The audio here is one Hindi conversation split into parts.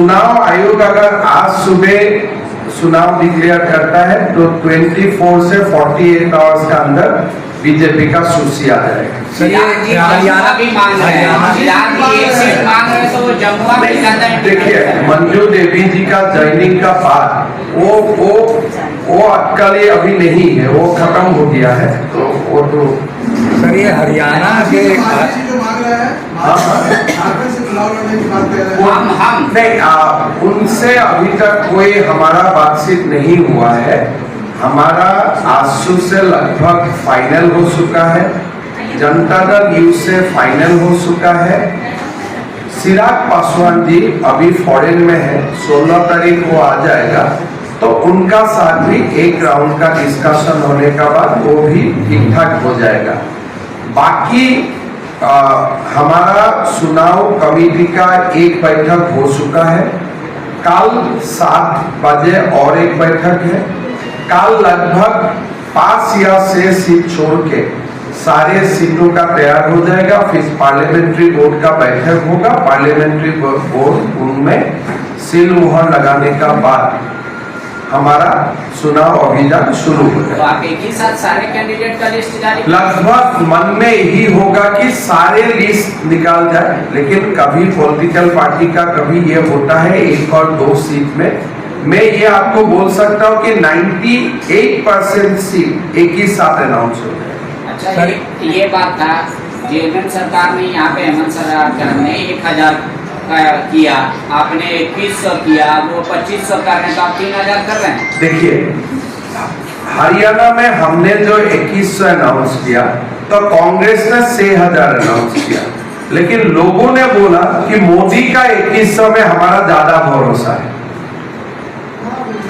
चुनाव आयोग अगर आज सुबह चुनाव डिक्लेयर करता है तो 24 से 48 आवर्स के अंदर बीजेपी का सूची आ जाएगा। देखिए, मंजू देवी जी का ज्वाइनिंग का बाद वो अटकलें अभी नहीं है, वो खत्म हो गया है। तो वो तो सर ये हरियाणा के नहीं, उनसे अभी तक कोई हमारा बातचीत नहीं हुआ है। हमारा आजसू से लगभग फाइनल हो चुका है, जनता दल यू से फाइनल हो चुका है। चिराग पासवान जी अभी फॉरेन में है, 16 तारीख को आ जाएगा, तो उनका साथ भी एक राउंड का डिस्कशन होने का बाद वो भी ठीक ठाक हो जाएगा। बाकी हमारा चुनाव कमेटी का एक बैठक हो चुका है, कल 7 बजे और एक बैठक है। कल लगभग 5 या 6 सीट छोड़ के सारे सीटों का तैयार हो जाएगा। फिर पार्लियामेंट्री बोर्ड का बैठक होगा, पार्लियामेंट्री बोर्ड उनमें सील मुहर लगाने का बाद हमारा चुनाव अभियान शुरू हो जाएगा। तो आप एक ही साथ सारे कैंडिडेट का लिस्ट जारी लगभग मन में यही होगा कि सारे लिस्ट निकाल जाए, लेकिन कभी पॉलिटिकल पार्टी का कभी ये होता है 1 और 2 सीट में। मैं ये आपको बोल सकता हूँ कि 98% सीट एक ही साथ अनाउंस हो जाए। अच्छा, ये बात था जेएमएम सरकार ने यहाँ पे हेमंत सरकार ने 1000 किया, आपने 2100 किया, वो 2500 करने का 3000 कर रहे हैं। देखिए, हरियाणा में हमने जो 2100 अनाउंस किया तो कांग्रेस ने 6000 अनाउंस किया, लेकिन लोगों ने बोला कि मोदी का 2100 में हमारा ज्यादा भरोसा है।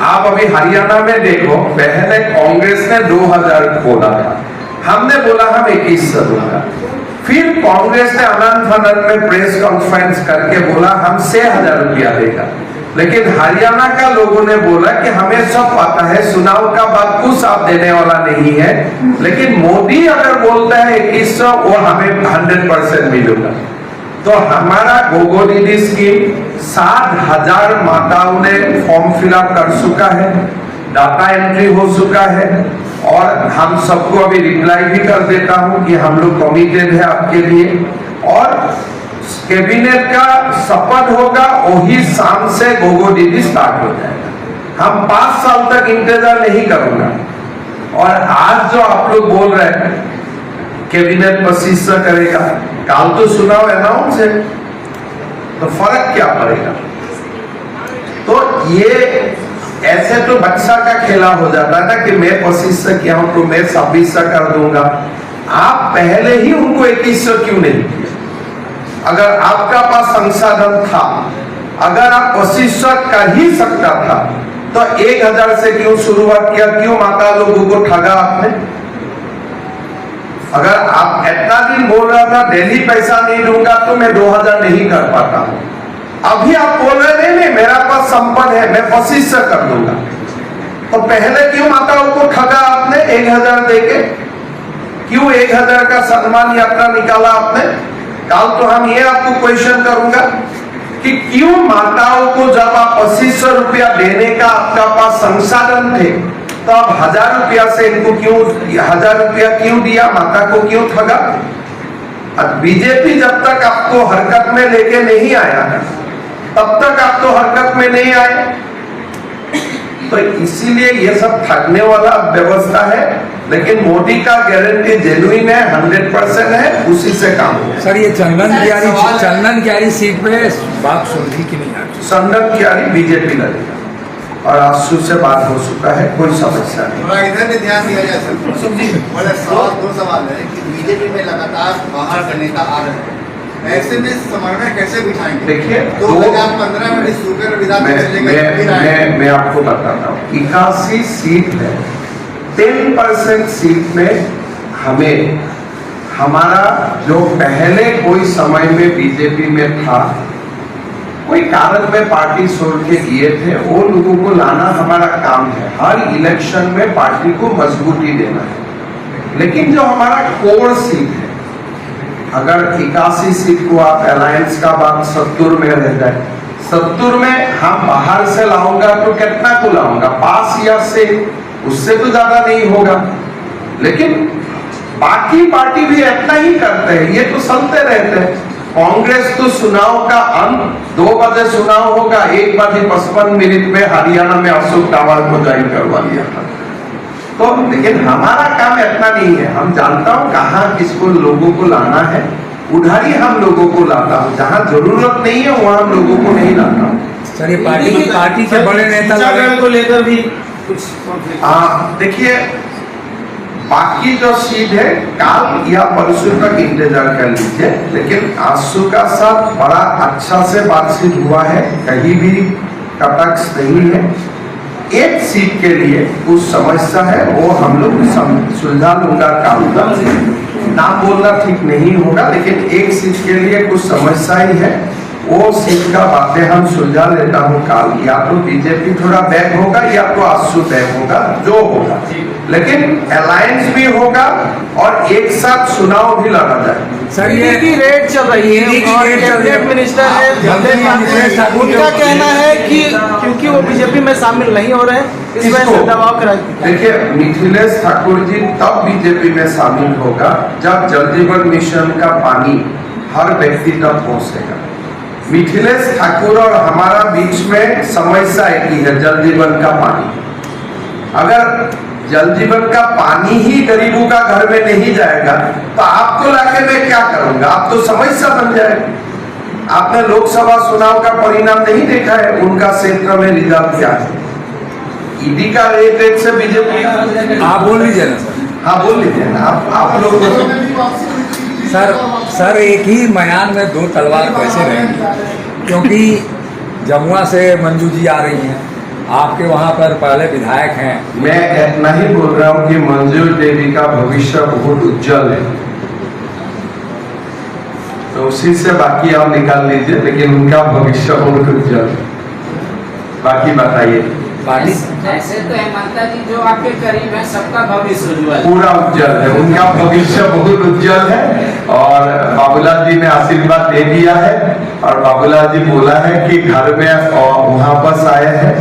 आप अभी हरियाणा में देखो, पहले कांग्रेस ने 2000 बोला था, हमने बोला हम 2100 दूंगा। फिर कांग्रेस ने अनंत फनंत में प्रेस कॉन्फ्रेंस करके बोला हम 6000 रुपया देगा, लेकिन हरियाणा का लोगों ने बोला कि हमें सब पता है, चुनाव का बाद कुछ आप देने वाला नहीं है, लेकिन मोदी अगर बोलता है 2100 वो हमें 100% मिलेगा। तो हमारा गोगो दीदी स्कीम 7000 माताओं ने फॉर्म फिलअप कर चुका है, डाटा एंट्री हो चुका है, और हम सबको अभी रिप्लाई भी कर देता हूं कि हम लोग कमिटेड है आपके लिए। और कैबिनेट का शपथ होगा, वही शाम से गोगो दीदी स्टार्ट हो जाएगा। हम 5 साल तक इंतजार नहीं करूंगा। और आज जो आप लोग बोल रहे हैं कैबिनेट 2500 करेगा, कल तो चुनाव अनाउंस है, तो फर्क क्या पड़ेगा? तो ये ऐसे तो बच्चा का खेला हो जाता है ना कि मैं 2500 किया हूं तो मैं 2600 कर दूंगा। आप पहले ही उनको 2100 क्यों नहीं किया? अगर आपका पास संसाधन था, अगर आप 2500 कर ही सकता था, तो 1000 से क्यों शुरुआत किया? क्यों माता लोगों को ठगा आपने? अगर आप इतना दिन बोल रहा था डेली पैसा नहीं दूंगा तो मैं 2000 नहीं कर पाता हूं, अभी आप बोल रहे नहीं मेरा पास संपन्न है मैं 2500 कर दूंगा, तो पहले क्यों माताओं को ठगा आपने 1000 देके? क्यों 1000 का सम्मान यात्रा निकाला आपने? कल तो हम ये आपको क्वेश्चन करूंगा कि क्यों माताओं को जब आप 2500 रुपया देने का आपका पास संसाधन थे, तो आप 1000 रुपया से इनको क्यों 1000 रुपया क्यों दिया? माता को क्यों ठगा? बीजेपी जब तक आपको हरकत में लेके नहीं आया तब तक आप तो हरकत में नहीं आए। तो इसीलिए ये सब ठगने वाला व्यवस्था है, लेकिन मोदी का गारंटी जेन्युइन है, 100% है, उसी से काम हो। सर ये चंदन क्यारी सीट पे बात सुन रही कि नहीं? चंदन क्यारी बीजेपी लड़ेगा और आजसू से बात हो चुका है, कोई समस्या नहीं। इधर भी ध्यान दिया जाए सर। 2 सवाल है कि बीजेपी में लगातार बाहर का नेता आ रहे हैं, ऐसे में समन्वय कैसे बिठाएंगे? देखिए 2015 में शुगर विधान मैं आपको बताता हूँ, 81 सीट है, 10% सीट में हमें हमारा जो पहले कोई समय में बीजेपी में था, कोई कारण में पार्टी छोड़ के दिए थे, वो लोगों को लाना हमारा काम है। हर इलेक्शन में पार्टी को मजबूती देना है, लेकिन जो हमारा कोर सीट है, अगर 81 सीट को आप अलायंस का बात 70 में रह जाए, 70 में हम बाहर से लाऊंगा तो कितना को लाऊंगा, पास या से, उससे तो ज्यादा नहीं होगा। लेकिन बाकी पार्टी भी इतना ही करते हैं, ये तो चलते रहते हैं। कांग्रेस तो चुनाव का अंत 2 बजे चुनाव होगा, 1:55 में हरियाणा में अशोक तंवर को ज्वाइन करवा लिया था। तो लेकिन हमारा काम इतना नहीं है, हम जानता हूं कहाँ किसको लोगों को लाना है, उधर ही हम लोगों को लाता हूं, जहां जरूरत नहीं है वहां हम लोगों को नहीं लाता हूं। सर ये पार्टी के बड़े नेता को लेकर भी कुछ कॉन्फ्लिक्ट। देखिए बाकी जो सीट है काल या परसों तक इंतजार कर लीजिए, लेकिन आंसू का साथ बड़ा अच्छा से बातचीत हुआ है, कहीं भी कटक्ष नहीं है। एक सीट के लिए कुछ समस्या है, वो हम लोग सुलझा लूंगा काल तक, नाम बोलना ठीक नहीं होगा, लेकिन एक सीट के लिए कुछ समस्या ही है, वो सीट का बातें हम सुलझा लेता हूँ काल। या तो बीजेपी थोड़ा बैक होगा या तो आंसू बैक होगा, जो होगा, लेकिन अलायंस भी होगा और एक साथ चुनाव भी लड़ा जाए। सर ये की रेट चल रही है और कैबिनेट मिनिस्टर है, उनका कहना है कि क्योंकि वो बीजेपी में शामिल नहीं हो रहे हैं, इस वजह से दबाव करा। देखिए मिथिलेश ठाकुर जी तब बीजेपी में शामिल होगा जब जल जीवन मिशन का पानी हर व्यक्ति तक पहुंचेगा। मिथिलेश ठाकुर और हमारा बीच में समस्या एक ही है, जल जीवन का पानी। अगर जल जीवन का पानी ही गरीबों का घर में नहीं जाएगा तो आपको लाके मैं क्या करूंगा, आप तो समस्या बन जाएगा। आपने लोकसभा चुनाव का परिणाम नहीं देखा है, उनका क्षेत्र में रिजल्ट क्या है, ईडी का रेट से बीजेपी। आप बोल लीजिए ना सर। हाँ बोल लीजिए ना आप लोग। सर एक ही मैदान में 2 तलवार कैसे रहेंगी, क्योंकि जमुआ से मंजू जी आ रही हैं, आपके वहाँ पर पहले विधायक हैं। मैं इतना ही बोल रहा हूँ कि मंजू देवी का भविष्य बहुत उज्जवल है, तो उसी से बाकी आप निकाल लीजिए, लेकिन उनका भविष्य बहुत उज्जवल है। बाकी बताइए। पार्टी ऐसे तो हेमंता जी जो आपके करीब है, सबका भविष्य उज्जवल पूरा उज्जवल है, उनका भविष्य बहुत उज्जवल है। और बाबूलाल जी ने आशीर्वाद दे दिया है, और बाबूलाल जी बोला है कि घर में और वहाँ पर आए हैं,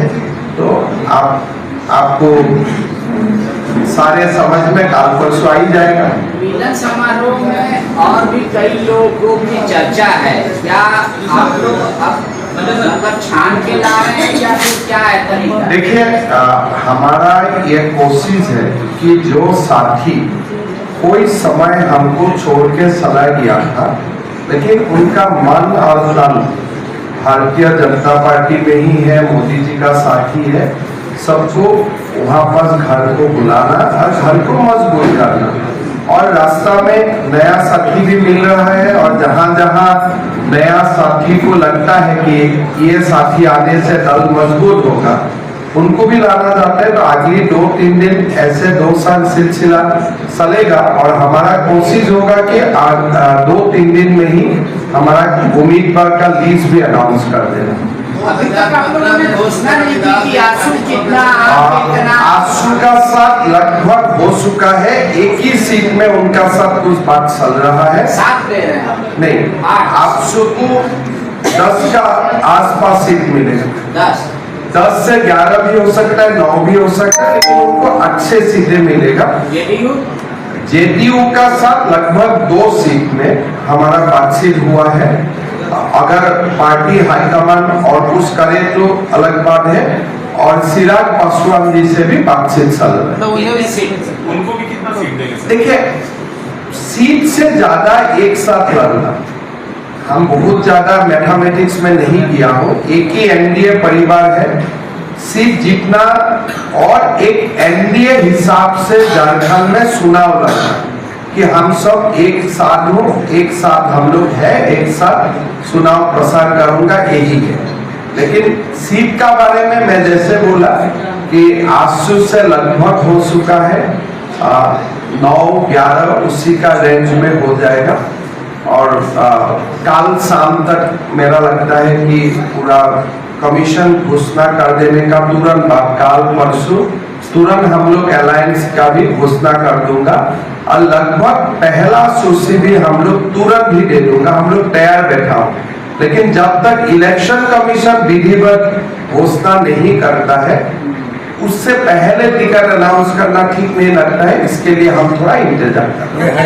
तो आपको सारे समझ में काल परसों आ ही जाएगा। मिलन समारोह में और भी कई लोगों की चर्चा है, क्या आप लोग अब मतलब छान के ला रहे हैं या फिर क्या है तरीका? देखिए हमारा ये कोशिश है कि जो साथी कोई समय हमको छोड़ के चला गया था, लेकिन उनका मन और तन भारतीय जनता पार्टी में ही है, मोदी जी का साथी है, सबको वहाँ पर घर को बुलाना और घर को मजबूत करना। और रास्ता में नया साथी भी मिल रहा है, और जहाँ जहाँ नया साथी को लगता है कि ये साथी आने से दल मजबूत होगा, उनको भी लाना चाहते हैं। तो अगली 2-3 दिन ऐसे 2 साल सिलसिला चलेगा, और हमारा कोशिश होगा कि 2-3 दिन में ही हमारा उम्मीदवार का लिस्ट भी अनाउंस कर देना। अभी तक आप लोगों ने घोषणा नहीं की कि आंसू कितना आंसू का साथ लगभग हो चुका है, एक ही सीट में उनका साथ कुछ बात चल रहा है। 7 दे रहे हैं नहीं, आंसू को 10 का आसपास सीट मिलेगा, 10 से 11 भी हो सकता है, 9 भी हो सकता है, लेकिन उनको अच्छे सीधे मिलेगा। जेडीयू का साथ लगभग 2 सीट में हमारा बातचीत हुआ है। अगर पार्टी हाईकमान और कुछ करे तो अलग बात है, और चिराग पासवान जी से भी बातचीत चल रहा है। उनको भी कितना सीट देंगे? देखिए सीट से ज्यादा एक साथ लड़ना, हम बहुत ज्यादा मैथमेटिक्स में नहीं किया हूँ, एक ही एनडीए परिवार है, सीट जीतना और एक एनडीए हिसाब से झारखंड में चुनाव लड़ना कि हम सब एक साथ हो, एक साथ हम लोग है, एक साथ चुनाव प्रसार करूंगा, यही है। लेकिन सीट का बारे में मैं जैसे बोला कि आंसू से लगभग हो चुका है, 9-11 उसी का रेंज में हो जाएगा, और कल शाम तक मेरा लगता है कि पूरा कमीशन घोषणा कर देने का तुरंत बाद, काल परसों तुरंत हम लोग अलायंस का भी घोषणा कर दूंगा, और लगभग पहला सूची भी हम लोग तुरंत ही दे दूंगा। हम लोग तैयार बैठा हूं, लेकिन जब तक इलेक्शन कमीशन विधिवत घोषणा नहीं करता है, उससे पहले टिकट अनाउंस करना ठीक नहीं लगता है। इसके लिए हम थोड़ा इंतजार कर रहे हैं।